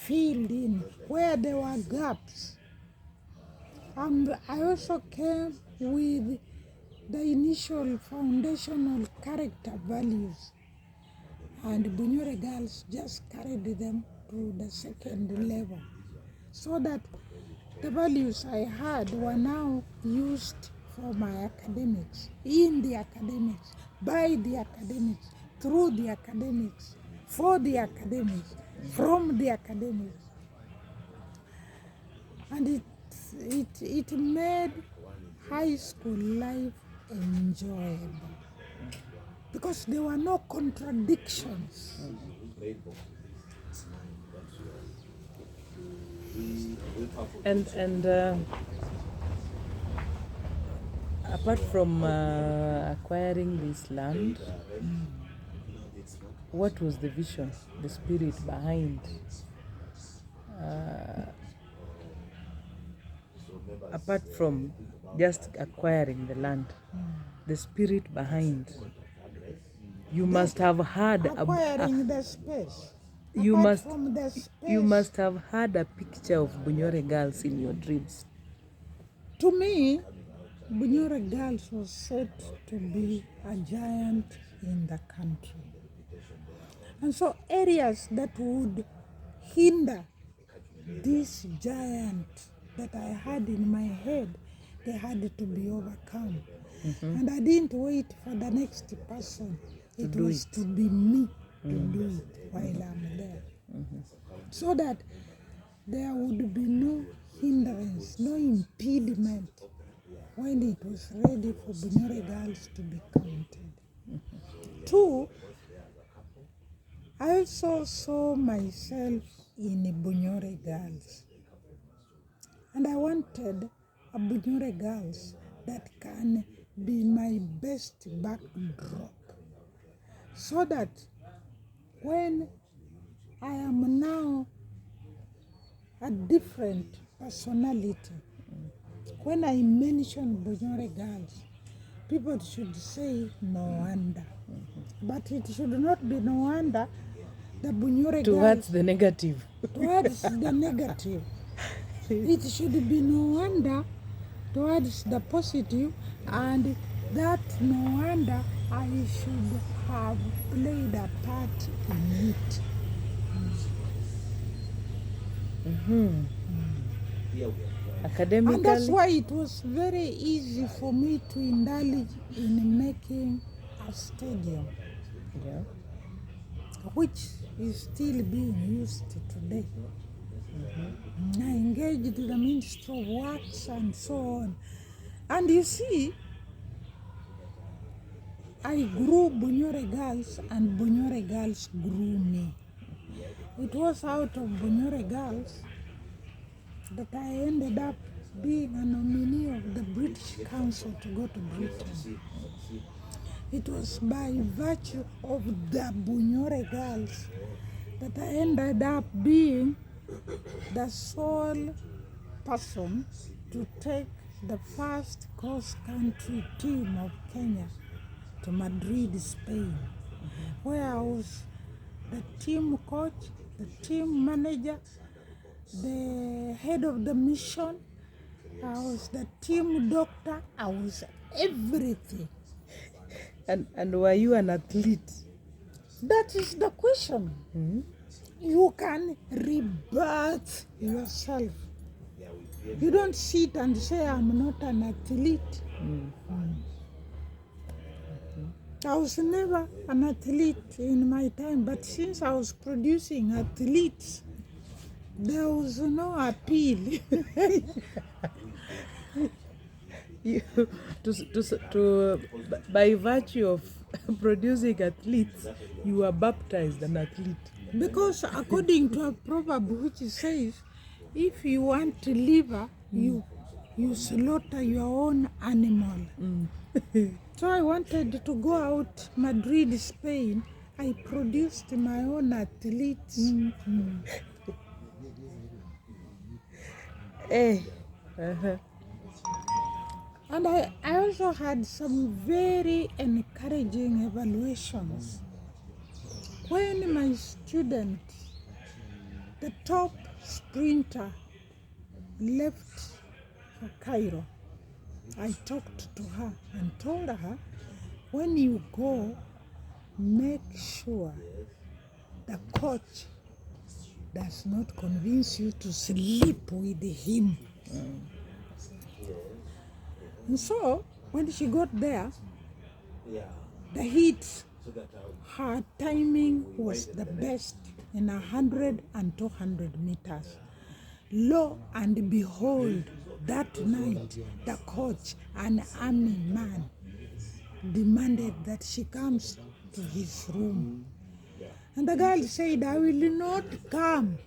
filled in where there were gaps. And I also came with the initial foundational character values. And Bunyore girls just carried them to the second level. So that the values I had were now used for my academics, in the academics, by the academics, through the academics, for the academics, from the academics. And it made high school life enjoyable because there were no contradictions. And apart from acquiring this land, what was the vision, the spirit behind apart from just acquiring the land, the spirit behind? You must have had Acquiring the space. you Apart must from the space, you must have had a picture of Bunyore girls in your dreams. to me, Bunyore girls was said to be a giant in the country. And so areas that would hinder this giant that I had in my head, they had to be overcome. And I didn't wait for the next person. It was to be me to do it while I'm there. So that there would be no hindrance, no impediment when it was ready for Bunyore girls to be counted. Two, I also saw myself in Bunyore girls. And I wanted a Bunyore girls that can be my best backdrop. So that when I am now a different personality, when I mention Bunyore girls, people should say no wonder. But it should not be no wonder the Bunyore Towards girls the negative. towards the negative. It should be no wonder towards the positive, and that no wonder I should have played a part in it. Academically. And that's why it was very easy for me to indulge in making a stadium, Yeah. which is still being used today. I engaged the Ministry of Works and so on. And you see, I grew Bunyore girls and Bunyore girls grew me. It was out of Bunyore girls that I ended up being a nominee of the British Council to go to Britain. It was by virtue of the Bunyore girls that I ended up being the sole person to take the first cross-country team of Kenya to Madrid, Spain, where I was the team coach, the team manager, the head of the mission. I was the team doctor. I was everything. And were you an athlete? That is the question. You can rebirth yourself. You don't sit and say, I'm not an athlete. I was never an athlete in my time, but since I was producing athletes, there was no appeal. You, by virtue of producing athletes, you were baptized an athlete. Because according to a proverb which says, if you want to liver, you slaughter your own animal. So I wanted to go out Madrid, Spain. I produced my own athletes. And I also had some very encouraging evaluations. When my students The top sprinter left for Cairo. I talked to her and told her, when you go, make sure the coach does not convince you to sleep with him. And so, when she got there, the heat, her timing was the best in 100 and 200 meters. Lo and behold, that night, the coach, an army man, demanded that she comes to his room. And the girl said, I will not come.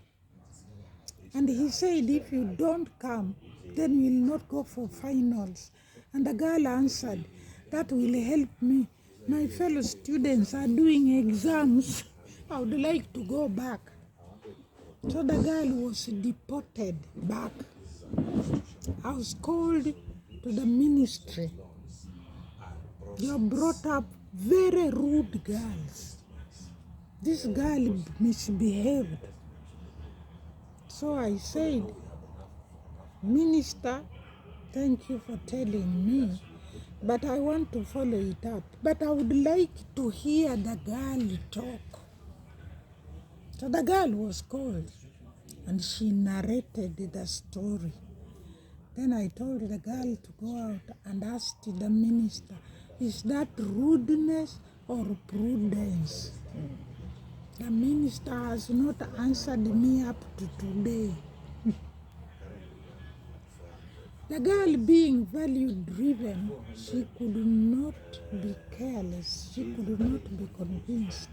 And he said, if you don't come, then we will not go for finals. And the girl answered, that will help me. My fellow students are doing exams. I would like to go back. So the girl was deported back. I was called to the ministry. You brought up very rude girls. This girl misbehaved. So I said, Minister, thank you for telling me, but I want to follow it up. But I would like to hear the girl talk. So the girl was called and she narrated the story. Then I told the girl to go out and ask the minister, is that rudeness or prudence? The minister has not answered me up to today. The girl being value-driven, she could not be careless. She could not be convinced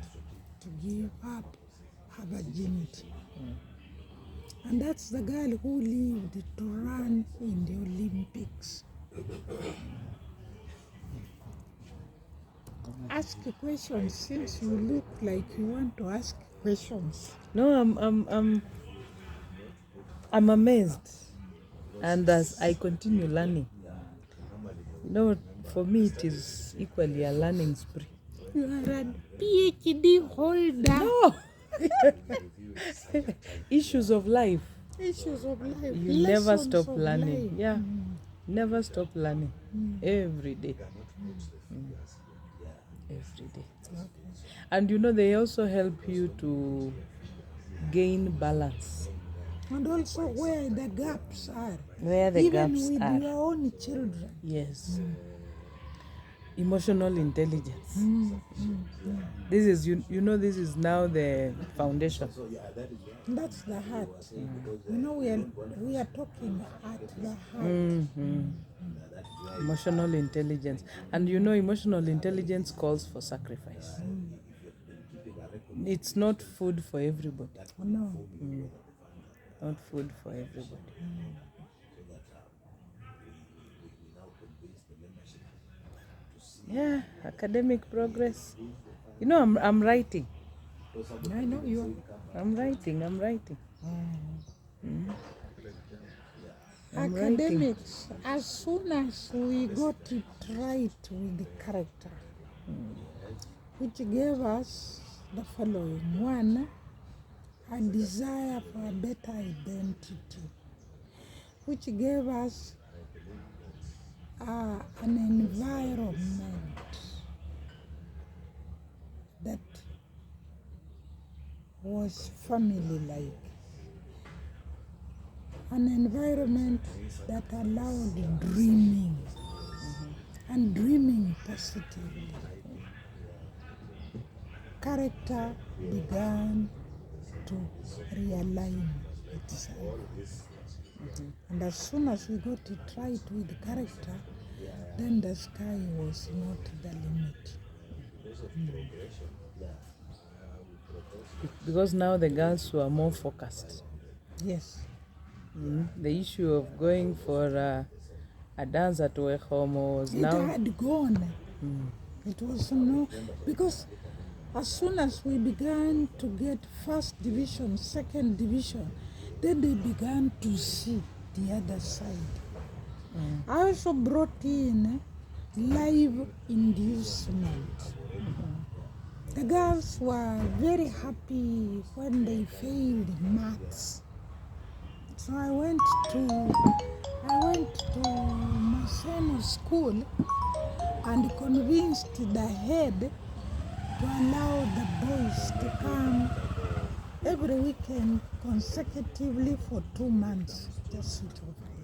to give up her virginity. And that's the girl who lived to run in the Olympics. Ask a question since you look like you want to ask questions. No, I'm amazed, and as I continue learning, for me it is equally a learning spree. You are a PhD holder. No, issues of life. Issues of life. You never Lessons stop of learning. life. Yeah, never stop learning. Every day. Every day. Okay. And they also help you to gain balance. And also where the gaps are. Where the Even gaps with are. your own children. Yes. Emotional intelligence. This is this is now the foundation. That's the heart. We are talking at the heart. Emotional intelligence. And emotional intelligence calls for sacrifice. It's not food for everybody. No. Not food for everybody. Yeah, academic progress. I'm writing. I know you. I'm writing. I'm writing. Academics, as soon as we got it right with the character, which gave us the following. One, a desire for a better identity, which gave us an environment that was family-like. An environment that allowed dreaming and dreaming positively. Character began to realign itself. And as soon as we got it right with the character, then the sky was not the limit. Because now the girls were more focused. Yes. The issue of going for a dance at Wehomo was It now. had gone. It was because as soon as we began to get first division, second division, then they began to see the other side. I also brought in live inducement. The girls were very happy when they failed maths. So I went to Maseno school and convinced the head to allow the boys to come every weekend consecutively for 2 months, just switch over.